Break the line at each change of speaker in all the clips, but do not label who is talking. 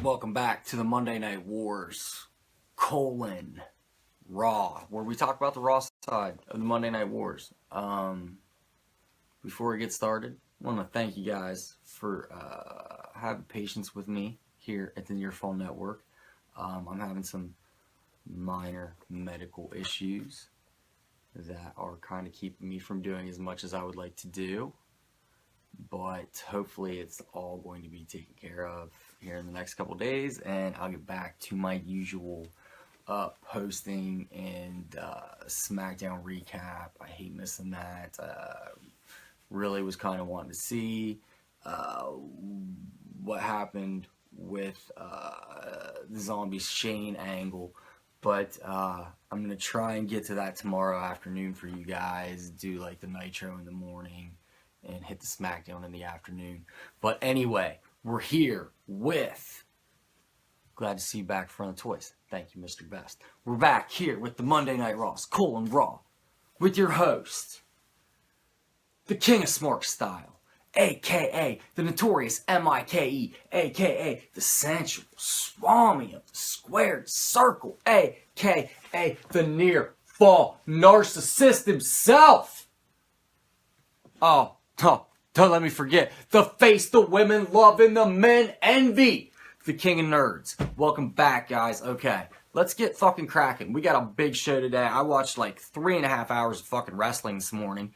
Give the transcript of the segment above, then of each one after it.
Welcome back to the Monday Night Wars, Raw, where we talk about the Raw side of the Monday Night Wars. Before we get started, I want to thank you guys for having patience with me here at the Nitro Network. I'm having some minor medical issues that are kind of keeping me from doing as much as I would like to do. But hopefully it's all going to be taken care of here in the next couple days, and I'll get back to my usual posting and SmackDown recap. I hate missing that. Really was kind of wanting to see what happened with the Zombie Shane angle, but I'm going to try and get to that tomorrow afternoon for you guys, do like the Nitro in the morning and hit the SmackDown in the afternoon. But anyway, we're here with... Glad to see you back in front of the toys. Thank you, Mr. Best. We're back here with the Monday Night Raws, Raw, with your host, the King of Smart Style, a.k.a. the Notorious M.I.K.E., a.k.a. the Sensual Swami of the Squared Circle, a.k.a. the Near-Fall Narcissist himself. Oh, don't let me forget, the face the women love and the men envy, the King of Nerds. Welcome back, guys. Okay, let's get fucking cracking. We got a big show today. I watched like 3.5 hours of fucking wrestling this morning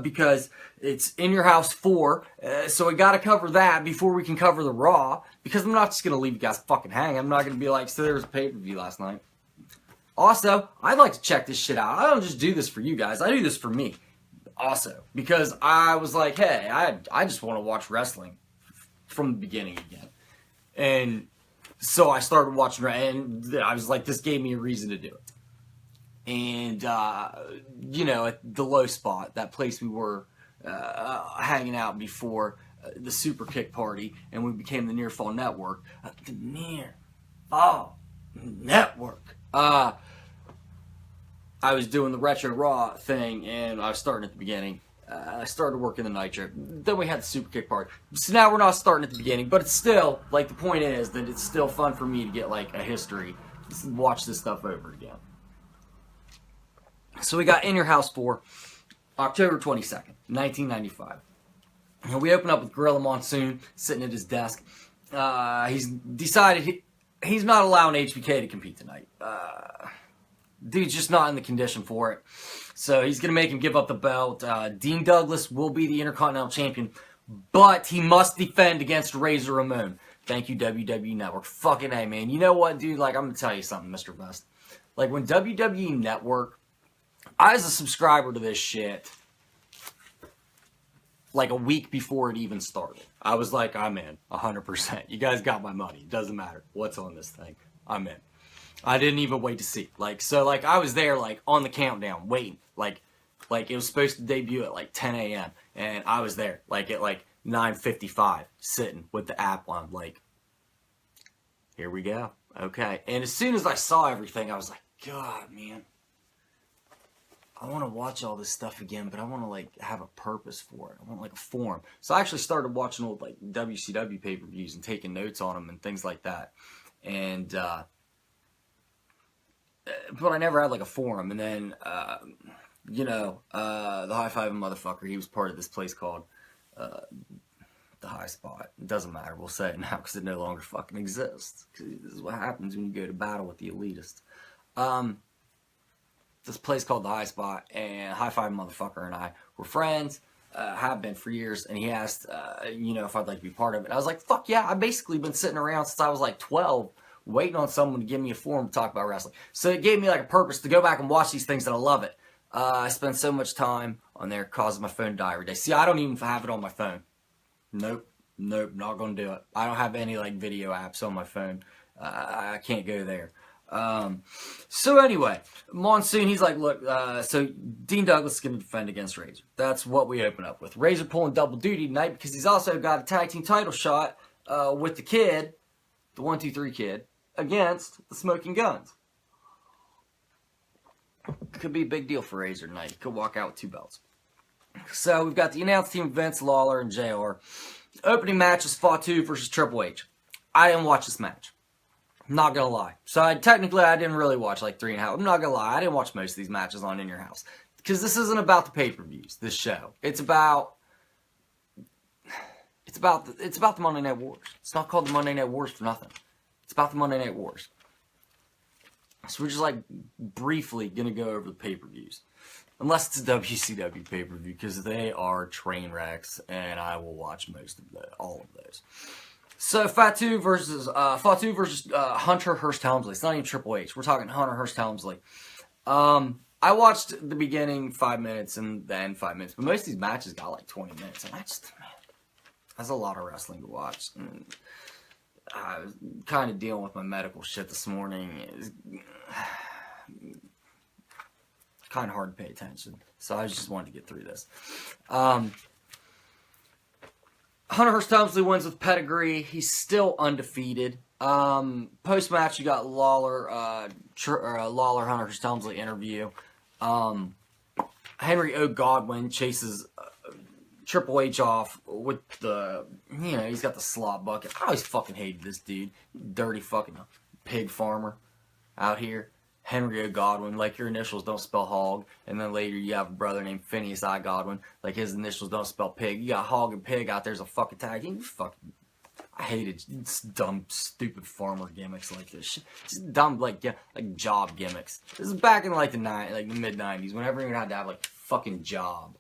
because it's In Your House 4, so we got to cover that before we can cover the Raw, because I'm not just going to leave you guys fucking hanging. I'm not going to be like, so there was a pay-per-view last night. Also, I'd like to check this shit out. I don't just do this for you guys. I do this for me. Also, because I was like, hey, I just want to watch wrestling from the beginning again. And so I started watching, and I was like, this gave me a reason to do it. And, you know, at the low spot, that place we were hanging out before the Super Kick party, and we became the Near-Fall Network. The Near-Fall Network. I was doing the Retro Raw thing, and I was starting at the beginning. I started working the Nitro. Then we had the Super Kick party. So now we're not starting at the beginning, but it's still, like, the point is that it's still fun for me to get, like, a history. Just watch this stuff over again. So we got In Your House 4, October 22nd, 1995. And we open up with Gorilla Monsoon sitting at his desk. He's decided he's not allowing HBK to compete tonight. Dude's just not in the condition for it. So he's going to make him give up the belt. Dean Douglas will be the Intercontinental Champion, but he must defend against Razor Ramon. Thank you, WWE Network. Fucking A, man. You know what, dude? Like, I'm going to tell you something, Mr. Best. Like, when WWE Network, I was a subscriber to this shit like a week before it even started. I was like, I'm in, 100%. You guys got my money. It doesn't matter what's on this thing. I'm in. I didn't even wait to see. So I was there, like, on the countdown, waiting. Like it was supposed to debut at, like, 10 a.m. And I was there, like, at, like, 9:55, sitting with the app on, like, here we go. Okay. And as soon as I saw everything, I was like, God, man. I want to watch all this stuff again, but I want to, like, have a purpose for it. I want, like, a form. So I actually started watching old, like, WCW pay-per-views and taking notes on them and things like that. And, but I never had, like, a forum. And then, you know, the High Five motherfucker, he was part of this place called the High Spot. It doesn't matter. We'll say it now because it no longer fucking exists. This is what happens when you go to battle with the elitists. This place called the High Spot, and High Five motherfucker and I were friends, have been for years, and he asked, you know, if I'd like to be part of it. And I was like, fuck yeah, I've basically been sitting around since I was like 12, waiting on someone to give me a forum to talk about wrestling. So it gave me like a purpose to go back and watch these things, and I love it. I spend so much time on there, causes my phone to die every day. See, I don't even have it on my phone. Nope, not gonna do it. I don't have any like video apps on my phone. I can't go there. So anyway, Monsoon, he's like, look, so Dean Douglas is going to defend against Razor. That's what we open up with. Razor pulling double duty tonight because he's also got a tag team title shot with the kid, the 1-2-3 kid, against the Smoking Guns. Could be a big deal for Razor tonight. He could walk out with 2 belts. So we've got the announce team, Vince, Lawler, and JR. Opening match is Fatu versus Triple H. I didn't watch this match. I'm not gonna lie. So I didn't really watch like 3.5. I'm not gonna lie. I didn't watch most of these matches on In Your House because this isn't about the pay-per-views. This show. It's about the Monday Night Wars. It's not called the Monday Night Wars for nothing. It's about the Monday Night Wars. So we're just like briefly gonna go over the pay-per-views. Unless it's a WCW pay-per-view, because they are train wrecks, and I will watch all of those. So Fatu versus Hunter Hearst Helmsley. It's not even Triple H. We're talking Hunter Hearst Helmsley. I watched the beginning 5 minutes and the end 5 minutes, but most of these matches got like 20 minutes, and that's a lot of wrestling to watch. And I was kind of dealing with my medical shit this morning. It's kind of hard to pay attention, so I just wanted to get through this. Hunter Hearst Helmsley wins with pedigree. He's still undefeated. Post-match, you got Lawler, Hunter Hearst Helmsley interview. Henry O. Godwin chases Triple H off with he's got the slot bucket. I always fucking hated this dude. Dirty fucking pig farmer out here. Henry O. Godwin, like your initials don't spell hog, and then later you have a brother named Phineas I. Godwin, like his initials don't spell pig. You got hog and pig out there's a fucking tag team. I hated dumb, stupid farmer gimmicks like this. Just dumb, like job gimmicks. This is back in the mid-90s, when everyone had to have like fucking job.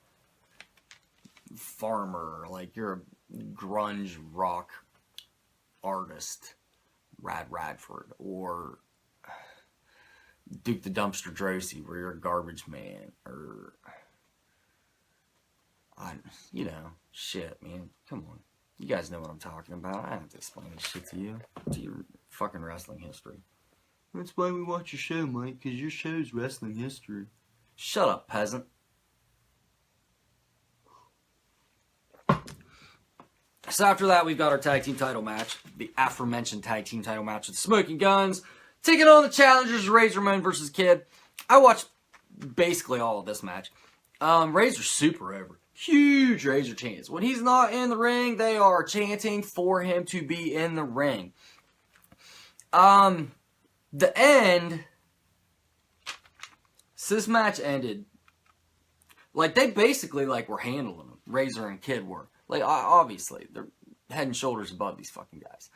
Farmer, like you're a grunge rock artist, Radford, or Duke the Dumpster Drosy, where you're a garbage man, or shit, man. Come on, you guys know what I'm talking about. I don't have to explain this shit to you. To your fucking wrestling history. That's why we watch your show, Mike, because your show's wrestling history. Shut up, peasant. So after that, we've got our tag team title match, the aforementioned tag team title match with the Smoking Guns, taking on the challengers, Razor Ramon versus Kid. I watched basically all of this match. Razor's super over. Huge Razor chants. When he's not in the ring, they are chanting for him to be in the ring. The end, so this match ended, like they basically were handling him. Razor and Kid were. Like, obviously, they're head and shoulders above these fucking guys.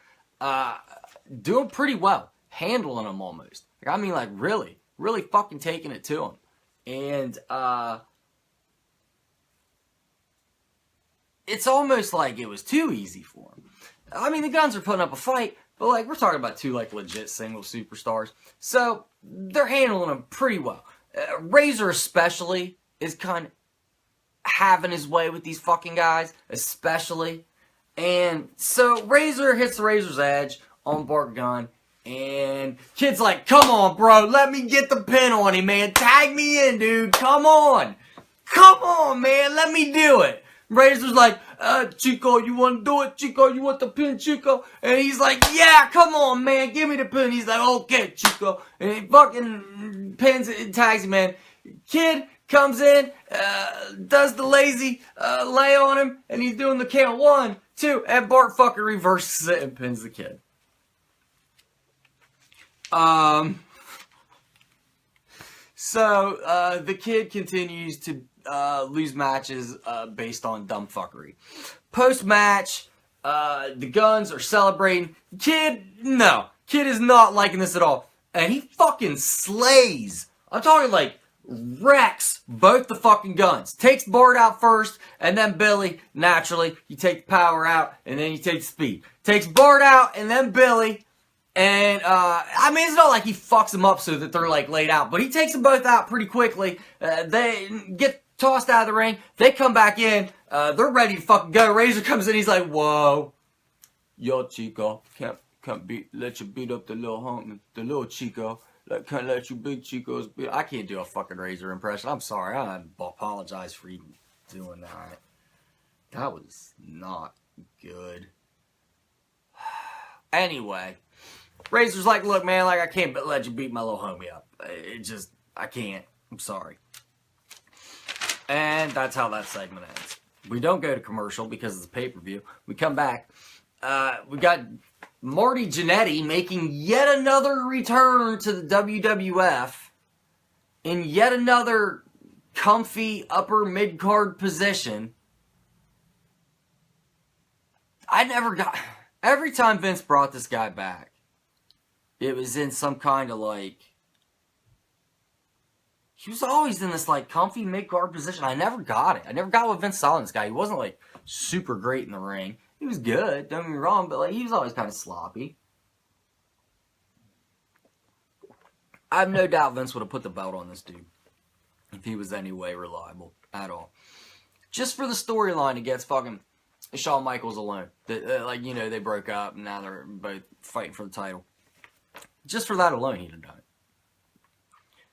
Doing pretty well. Handling them almost. Really fucking taking it to them. And, it's almost like it was too easy for them. I mean, the Guns are putting up a fight, but, we're talking about two, legit single superstars. So, they're handling them pretty well. Razor especially is kind of having his way with these fucking guys, especially. And so Razor hits the Razor's Edge on Bart Gunn, and Kid's like, come on, bro, let me get the pin on him, man. Tag me in, dude. Come on. Come on, man. Let me do it. Razor's like, Chico, you want to do it? Chico, you want the pin, Chico? And he's like, yeah, come on, man. Give me the pin. He's like, okay, Chico. And he fucking pins it and tags him, man. Kid comes in, does the lazy lay on him, and he's doing the count 1, 2, and Bart fucking reverses it and pins the Kid. So the Kid continues to lose matches based on dumb fuckery. Post-match, the Guns are celebrating. Kid is not liking this at all. And he fucking slays. I'm talking wrecks both the fucking Guns. Takes Bart out first, and then Billy. Naturally, you take the power out, and then you take the speed. Takes Bart out, and then Billy. And, it's not like he fucks them up so that they're, laid out. But he takes them both out pretty quickly. They get tossed out of the ring. They come back in. They're ready to fucking go. Razor comes in. He's like, whoa. Yo, Chico. Can't let you beat up the little homie. The little Chico. Can't let you beat Chico's beat. I can't do a fucking Razor impression. I'm sorry. I apologize for even doing that. That was not good. Anyway. Razor's like, look, man, I can't let you beat my little homie up. I can't. I'm sorry. And that's how that segment ends. We don't go to commercial because it's a pay-per-view. We come back. We got Marty Jannetty making yet another return to the WWF in yet another comfy upper mid-card position. Every time Vince brought this guy back, it was in some kind of like, he was always in this like comfy mid-card position. I never got it. I never got what Vince saw in this guy. He wasn't like super great in the ring. He was good, don't get me wrong, but like he was always kind of sloppy. I have no doubt Vince would have put the belt on this dude if he was any way reliable at all. Just for the storyline against fucking Shawn Michaels alone. They broke up and now they're both fighting for the title. Just for that alone, he'd have done it.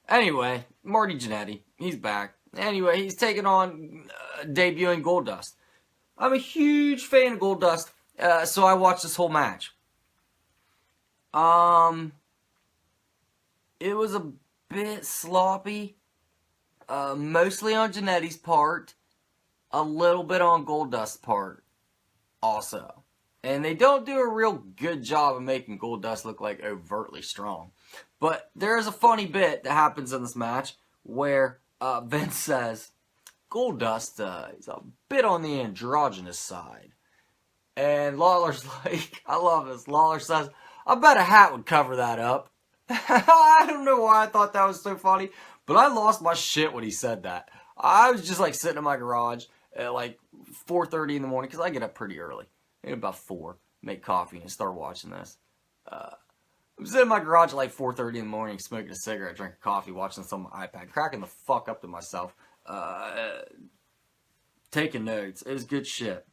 Anyway, Marty Jannetty, he's back. Anyway, he's taking on debuting Goldust. I'm a huge fan of Goldust, so I watched this whole match. It was a bit sloppy, mostly on Jannetty's part, a little bit on Goldust's part also. And they don't do a real good job of making Goldust look like overtly strong. But there is a funny bit that happens in this match where Vince says, Goldust is a bit on the androgynous side. And Lawler's like, I love this. Lawler says, I bet a hat would cover that up. I don't know why I thought that was so funny, but I lost my shit when he said that. I was just like sitting in my garage at like 4:30 in the morning, because I get up pretty early. At about 4, make coffee and start watching this. I'm sitting in my garage at like 4:30 in the morning, smoking a cigarette, drinking coffee, watching this on my iPad, cracking the fuck up to myself. Taking notes. It was good shit.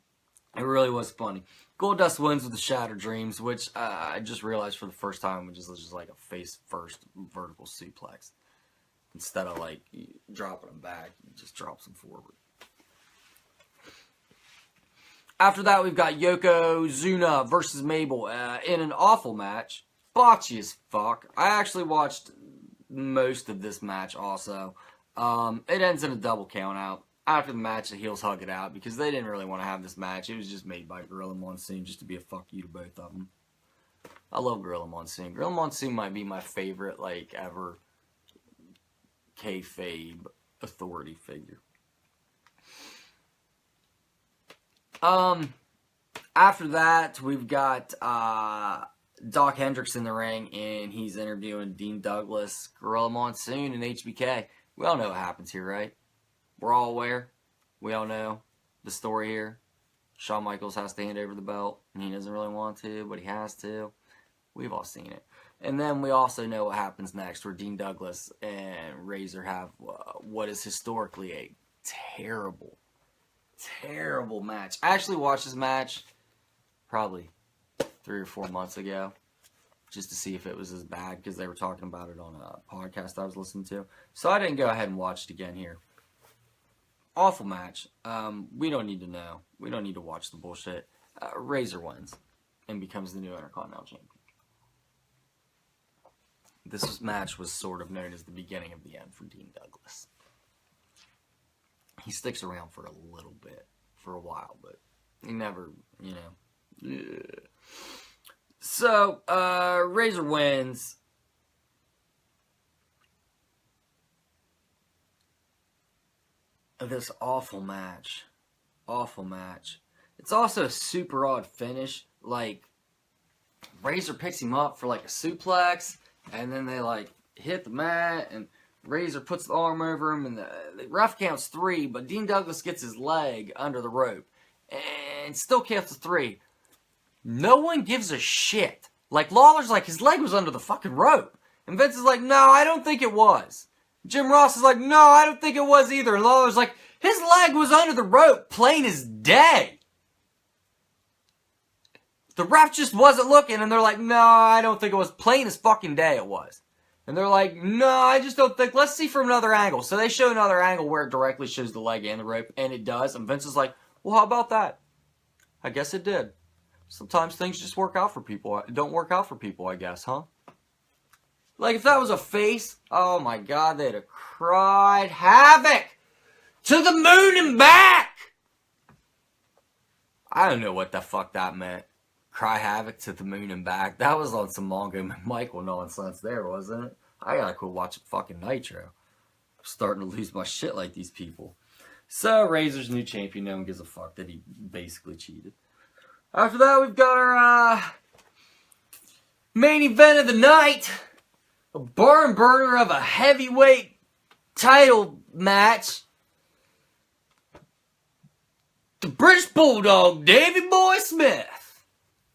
It really was funny. Goldust wins with the Shattered Dreams, which I just realized for the first time, which is just like a face-first vertical suplex. Instead of like dropping them back, he just drops them forward. After that, we've got Yokozuna versus Mabel in an awful match. Botchy as fuck. I actually watched most of this match also. It ends in a double count out. After the match, the heels hug it out because they didn't really want to have this match. It was just made by Gorilla Monsoon just to be a fuck you to both of them. I love Gorilla Monsoon. Gorilla Monsoon might be my favorite, like, ever kayfabe authority figure. After that, we've got Doc Hendricks in the ring, and he's interviewing Dean Douglas, Gorilla Monsoon, and HBK. We all know what happens here, right? We're all aware. We all know the story here. Shawn Michaels has to hand over the belt, and he doesn't really want to, but he has to. We've all seen it. And then we also know what happens next, where Dean Douglas and Razor have what is historically a terrible, terrible match. I actually watched this match probably 3 or 4 months ago, just to see if it was as bad, because they were talking about it on a podcast I was listening to. So I didn't go ahead and watch it again here. Awful match. We don't need to know. We don't need to watch the bullshit. Razor wins and becomes the new Intercontinental Champion. This match was sort of known as the beginning of the end for Dean Douglas. He sticks around for a little bit, for a while, but he never, you know. Yeah. So, Razor wins. This awful match. Awful match. It's also a super odd finish. Like, Razor picks him up for like a suplex, and then they like hit the mat, and Razor puts the arm over him, and the ref counts 3, but Dean Douglas gets his leg under the rope, and still counts to 3. No one gives a shit. Like, Lawler's like, his leg was under the fucking rope. And Vince is like, no, I don't think it was. Jim Ross is like, no, I don't think it was either. And Lawler's like, his leg was under the rope, plain as day. The ref just wasn't looking, and they're like, no, I don't think it was. Plain as fucking day it was. And they're like, no, I just don't think. Let's see from another angle. So they show another angle where it directly shows the leg and the rope, and it does. And Vince is like, well, how about that? I guess it did. Sometimes things just work out for people. It don't work out for people, I guess, huh? Like, if that was a face, oh my God, they'd have cried havoc to the moon and back. I don't know what the fuck that meant. Cry Havoc to the moon and back. That was on some Mongo Michael nonsense there, wasn't it? I gotta quit watching fucking Nitro. I'm starting to lose my shit like these people. So, Razor's new champion. No one gives a fuck that he basically cheated. After that, we've got our main event of the night. A barn burner of a heavyweight title match. The British Bulldog, Davey Boy Smith,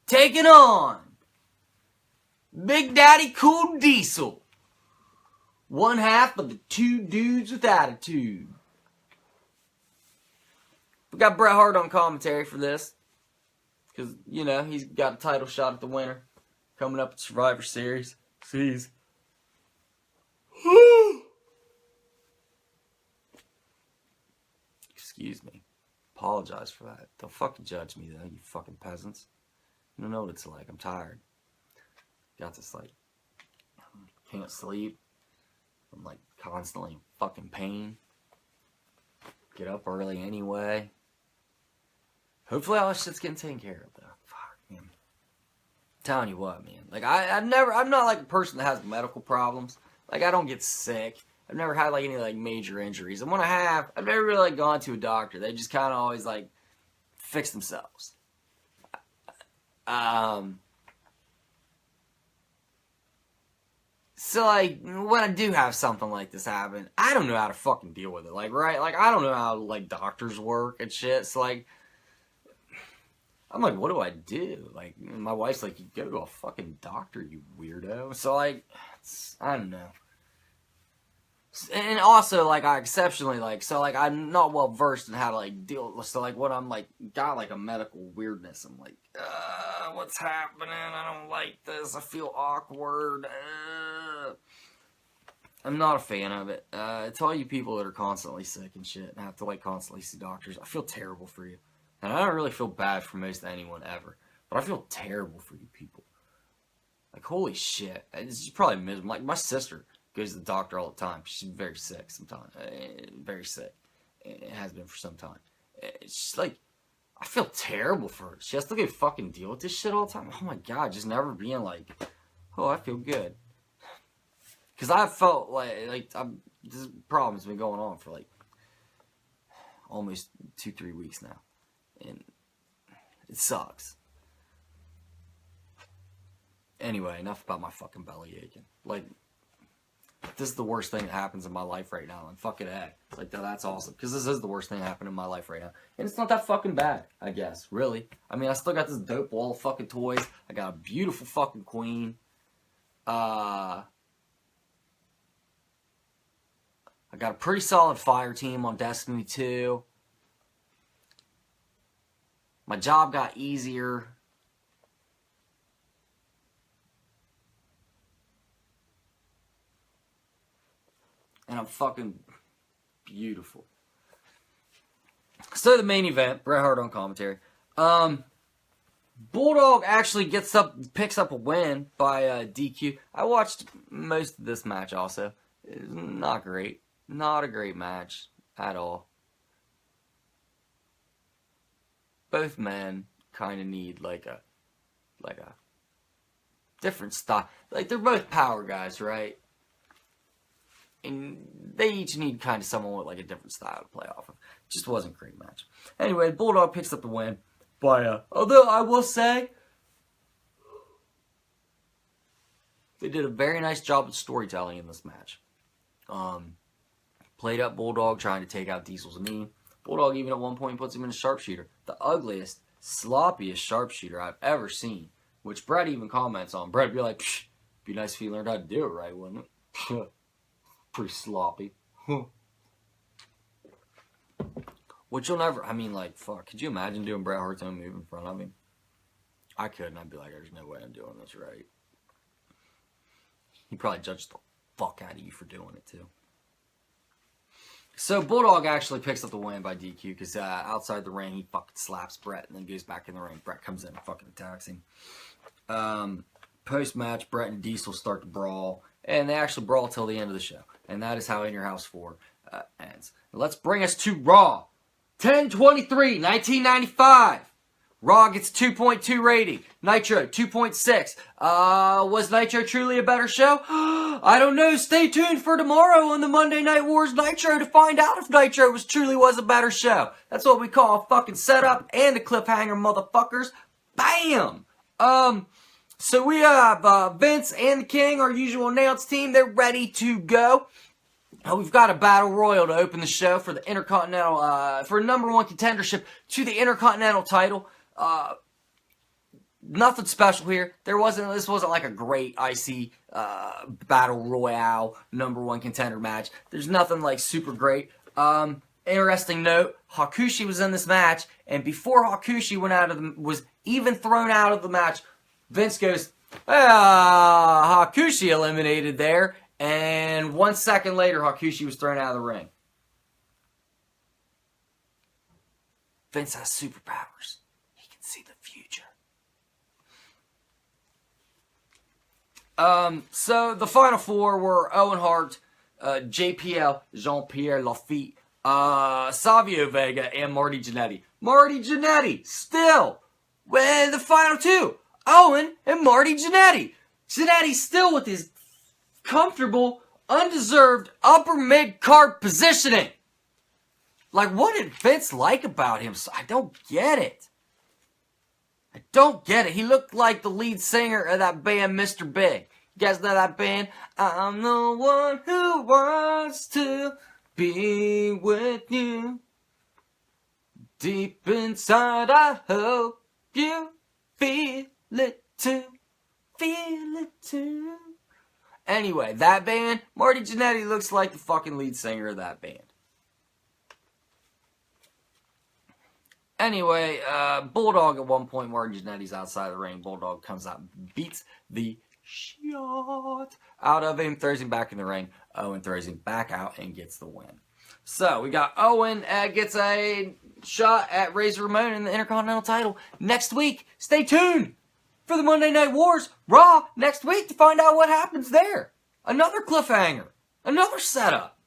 taking on Big Daddy Cool Diesel. One half of the two dudes with attitude. We got Bret Hart on commentary for this. Because, you know, he's got a title shot at the winner. Coming up at Survivor Series. Sees. Excuse me. Apologize for that. Don't fucking judge me, though, you fucking peasants. You don't know what it's like. I'm tired. Got this, like, can't sleep. I'm, like, constantly in fucking pain. Get up early anyway. Hopefully all this shit's getting taken care of, though. Fuck, man. I'm telling you what, man. Like, I'm not, like, a person that has medical problems. Like, I don't get sick. I've never had, like, any, like, major injuries. And when I have, I've never really, like, gone to a doctor. They just kind of always, like, fix themselves. So, like, when I do have something like this happen, I don't know how to fucking deal with it. Like, right? Like, I don't know how, like, doctors work and shit. So, like, I'm like, what do I do? Like, my wife's like, you go to a fucking doctor, you weirdo. So, like, I don't know. And also, like, I exceptionally, like, so, like, I'm not well versed in how to, like, deal with, so, like, when I'm, like, got, like, a medical weirdness, I'm like, what's happening? I don't like this. I feel awkward. I'm not a fan of it. To all you people that are constantly sick and shit and have to, like, constantly see doctors, I feel terrible for you. And I don't really feel bad for most anyone ever. But I feel terrible for you people. Like, holy shit. It's probably miserable. Like, my sister goes to the doctor all the time. She's very sick sometimes. Very sick. It has been for some time. It's just like, I feel terrible for her. She has to go fucking deal with this shit all the time. Oh my god, just never being like, oh, I feel good. Because I felt like this problem's been going on for like almost 2-3 weeks now. And it sucks. Anyway, enough about my fucking belly aching. Like, this is the worst thing that happens in my life right now, and fucking A. Like, that's awesome. Because this is the worst thing that happened in my life right now. And it's not that fucking bad, I guess. Really. I mean, I still got this dope wall of fucking toys. I got a beautiful fucking queen. I got a pretty solid fire team on Destiny 2. My job got easier. And I'm fucking beautiful. So the main event, Bret Hart on commentary. Bulldog actually picks up a win by DQ. I watched most of this match also. It was not great. Not a great match at all. Both men kind of need like a different style. Like, they're both power guys, right? And they each need kind of someone with like a different style to play off of. Just wasn't a great match. Anyway, Bulldog picks up the win by although I will say they did a very nice job of storytelling in this match. Played up Bulldog trying to take out Diesel's knee. Bulldog even at one point puts him in a sharpshooter. The ugliest, sloppiest sharpshooter I've ever seen. Which Bret even comments on. Bret'd be like, psh, be nice if you learned how to do it right, wouldn't it? Pretty sloppy. Which you'll never, I mean, like, fuck. Could you imagine doing Bret Hart's own move in front of me? I couldn't. I'd be like, there's no way I'm doing this right. He'd probably judge the fuck out of you for doing it, too. So, Bulldog actually picks up the win by DQ because outside the ring, he fucking slaps Bret and then goes back in the ring. Bret comes in and fucking attacks him. Post-match, Bret and Diesel start to brawl, and they actually brawl till the end of the show. And that is how In Your House 4 ends. Let's bring us to Raw. 10/23/1995. Raw gets 2.2 rating. Nitro, 2.6. Was Nitro truly a better show? I don't know. Stay tuned for tomorrow on the Monday Night Wars Nitro to find out if Nitro truly was a better show. That's what we call a fucking setup and a cliffhanger, motherfuckers. Bam! So we have Vince and the King, our usual announce team. They're ready to go. We've got a battle royal to open the show for the Intercontinental, for number one contendership to the Intercontinental title. Nothing special here. This wasn't like a great IC battle royale number one contender match. There's nothing like super great. Interesting note: Hakushi was in this match, and before Hakushi was even thrown out of the match, Vince goes, Hakushi eliminated there, and 1 second later, Hakushi was thrown out of the ring. Vince has superpowers. He can see the future. So the final four were Owen Hart, JPL, Jean-Pierre Lafitte, Savio Vega, and Marty Jannetty. Marty Jannetty, still, with the final two, Owen and Marty Jannetty. Jannetty still with his comfortable, undeserved upper mid-card positioning. Like, what did Vince like about him? I don't get it. I don't get it. He looked like the lead singer of that band, Mr. Big. You guys know that band? I'm the one who wants to be with you. Deep inside, I hope you feel it too. Feel it too. Anyway, that band, Marty Jannetty looks like the fucking lead singer of that band. Anyway, Bulldog at one point, Marty Jannetty's outside the ring. Bulldog comes out and beats the shit out of him, throws him back in the ring. Owen throws him back out and gets the win. So, we got Owen gets a shot at Razor Ramon in the Intercontinental title next week. Stay tuned for the Monday Night Wars Raw next week to find out what happens there. Another cliffhanger. Another setup.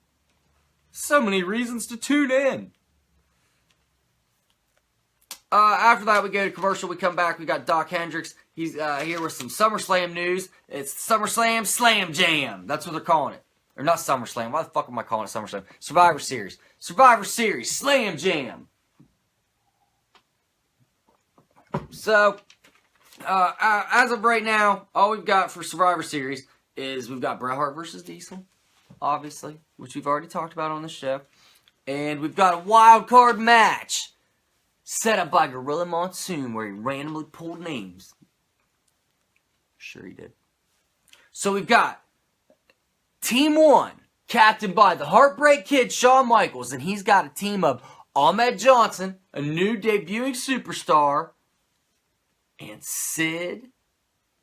So many reasons to tune in. After that, we go to commercial. We come back. We got Doc Hendricks. He's here with some SummerSlam news. It's SummerSlam Slam Jam. That's what they're calling it. Or not SummerSlam. Why the fuck am I calling it SummerSlam? Survivor Series. Survivor Series Slam Jam. So, as of right now, all we've got for Survivor Series is we've got Bret Hart versus Diesel, obviously, which we've already talked about on the show. And we've got a wild card match set up by Gorilla Monsoon where he randomly pulled names. Sure he did. So we've got Team 1, captained by the Heartbreak Kid, Shawn Michaels, and he's got a team of Ahmed Johnson, a new debuting superstar, and Sid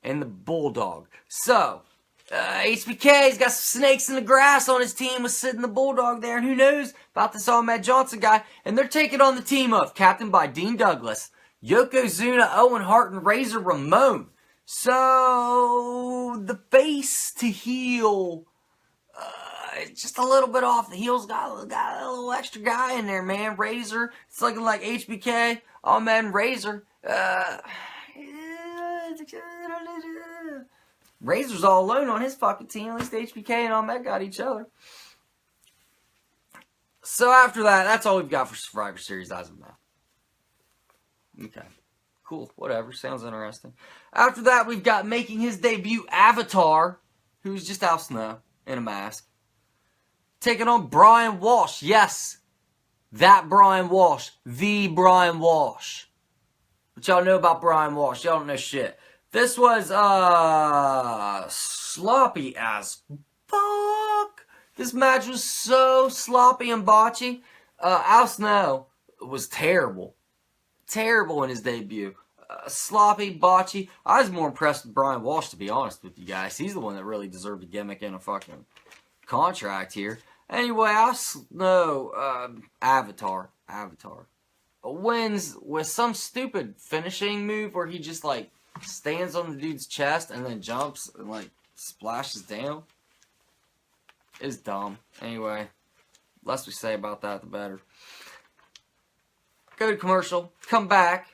and the Bulldog. So, HBK's got some snakes in the grass on his team with Sid and the Bulldog there, and who knows about this Ahmed Johnson guy. And they're taking on the team of, captained by Dean Douglas, Yokozuna, Owen Hart, and Razor Ramon. So, the face to heel, just a little bit off. The heel's got a little extra guy in there, man. Razor, it's looking like HBK, Ahmed, and Razor. Razor's all alone on his fucking team. At least HBK and Ahmed got each other. So after that, that's all we've got for Survivor Series as of now. Okay. Cool. Whatever. Sounds interesting. After that, we've got making his debut Avatar, who's just Al Snow in a mask. Taking on Brian Walsh. Yes. That Brian Walsh. The Brian Walsh. What y'all know about Brian Walsh? Y'all don't know shit. This was, sloppy as fuck. This match was so sloppy and botchy. Al Snow was terrible. Terrible in his debut. Sloppy, botchy. I was more impressed with Brian Walsh, to be honest with you guys. He's the one that really deserved a gimmick and a fucking contract here. Anyway, Al Snow, Avatar, wins with some stupid finishing move where he just, like, stands on the dude's chest and then jumps and, like, splashes down. It's dumb. Anyway, less we say about that, the better. Go to commercial. Come back.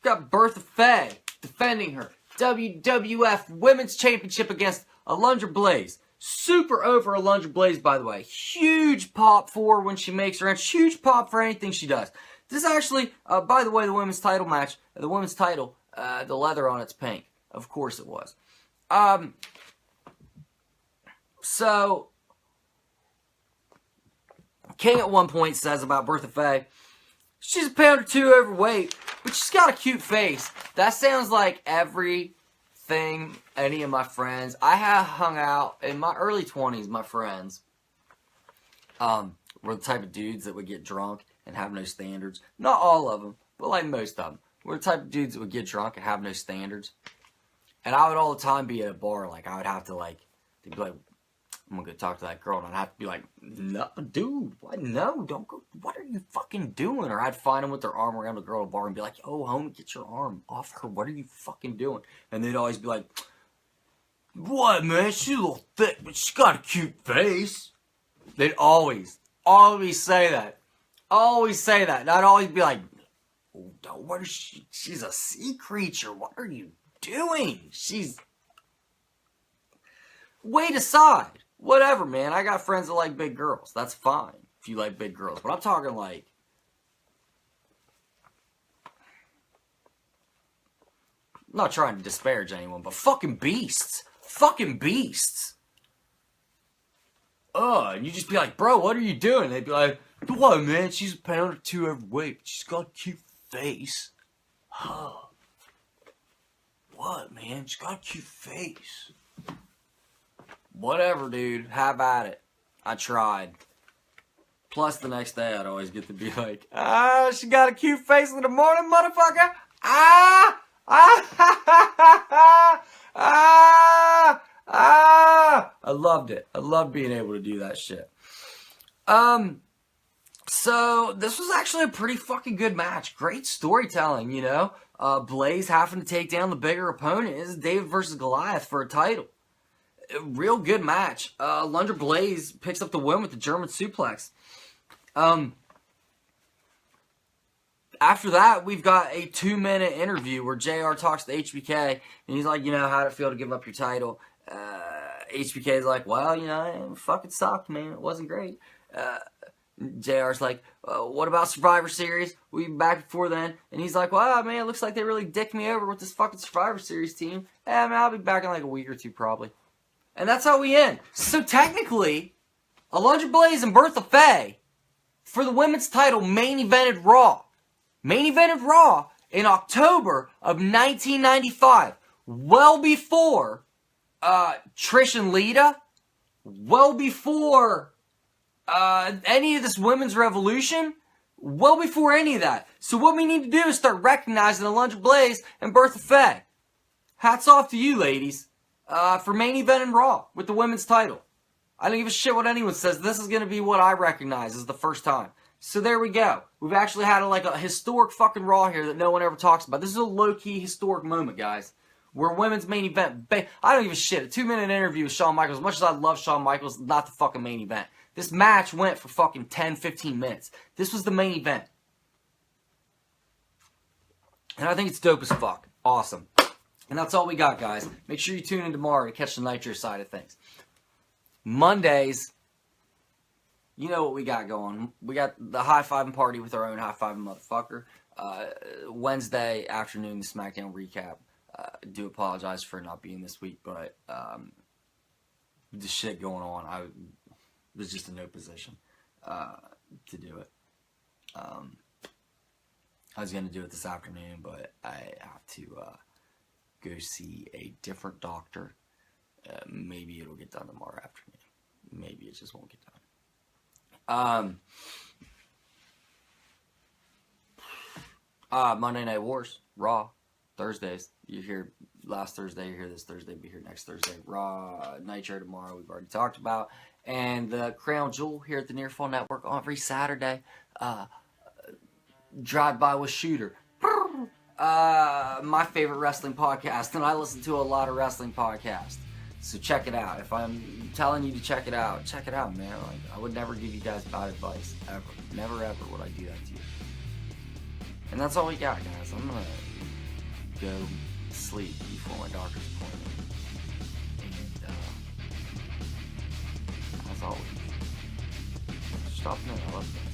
got Bertha Faye defending her WWF Women's Championship against Alundra Blaze. Super over Alundra Blaze, by the way. Huge pop for her when she makes her entrance. Huge pop for anything she does. This is actually, by the way, the women's title match. The women's title, the leather on it's pink. Of course it was. So, King at one point says about Bertha Faye, she's a pound or two overweight, but she's got a cute face. That sounds like everything any of my friends. I have hung out in my early 20s, my friends were the type of dudes that would get drunk and have no standards. Not all of them, but like most of them. We're the type of dudes that would get drunk and have no standards. And I would all the time be at a bar, like I would have to they'd be like, I'm gonna go talk to that girl, and I'd have to be like, no, dude, what? No, don't go. What are you fucking doing? Or I'd find them with their arm around the girl at a bar and be like, oh, homie, get your arm off her. What are you fucking doing? And they'd always be like, what, man? She's a little thick, but she's got a cute face. They'd always say that. Always say that. And I'd always be like, oh, what is she? She's a sea creature. What are you doing? She's... Wait aside. Whatever, man. I got friends that like big girls. That's fine if you like big girls. But I'm talking like... I'm not trying to disparage anyone, but fucking beasts. Fucking beasts. And you just be like, bro, what are you doing? They'd be like, what, man? She's a pound or two overweight, but she's got a cute face. What, man? She's got a cute face. Whatever, dude. Have at it. I tried. Plus, the next day, I'd always get to be like, she got a cute face in the morning, motherfucker. I loved it. I loved being able to do that shit. So, this was actually a pretty fucking good match. Great storytelling, you know. Blaze having to take down the bigger opponent. This is David versus Goliath for a title. A real good match. Alundra Blaze picks up the win with the German suplex. After that, we've got a 2-minute interview where JR talks to HBK, and he's like, you know, how'd it feel to give up your title? HBK's like, well, you know, it fucking sucked, man. It wasn't great. JR's like, what about Survivor Series? We'll be back before then. And he's like, wow, man, it looks like they really dicked me over with this fucking Survivor Series team. Man, I'll be back in like a week or two, probably. And that's how we end. So technically, Alundra Blaze and Bertha Faye for the women's title main evented Raw. Main evented Raw in October of 1995. Well before Trish and Lita. Well before any of this women's revolution. Well before any of that. So what we need to do is start recognizing Alundra Blaze and Bertha Faye. Hats off to you, ladies. For main event in Raw with the women's title. I don't give a shit what anyone says. This is going to be what I recognize as the first time. So there we go. We've actually had a historic fucking Raw here that no one ever talks about. This is a low-key historic moment, guys. Where women's main event... I don't give a shit. A 2-minute interview with Shawn Michaels. As much as I love Shawn Michaels, not the fucking main event. This match went for fucking 10, 15 minutes. This was the main event. And I think it's dope as fuck. Awesome. And that's all we got, guys. Make sure you tune in tomorrow to catch the Nitro side of things. Mondays, you know what we got going. We got the high-fiving party with our own high-fiving motherfucker. Wednesday afternoon, the SmackDown recap. Do apologize for not being this week, but the shit going on, I was just in no position to do it. I was going to do it this afternoon, but I have to... go see a different doctor. Maybe it'll get done tomorrow afternoon. Maybe it just won't get done. Monday Night Wars, Raw, Thursdays. You're here last Thursday, you're here this Thursday, be here next Thursday. Raw, Nitro tomorrow, we've already talked about. And the Crown Jewel here at the Near Fall Network every Saturday. Drive By with Shooter. My favorite wrestling podcast, and I listen to a lot of wrestling podcasts. So check it out. If I'm telling you to check it out, man. I would never give you guys bad advice, ever. Never, ever would I do that to you. And that's all we got, guys. I'm gonna go sleep before my doctor's appointment. And as always, stop in. I love you.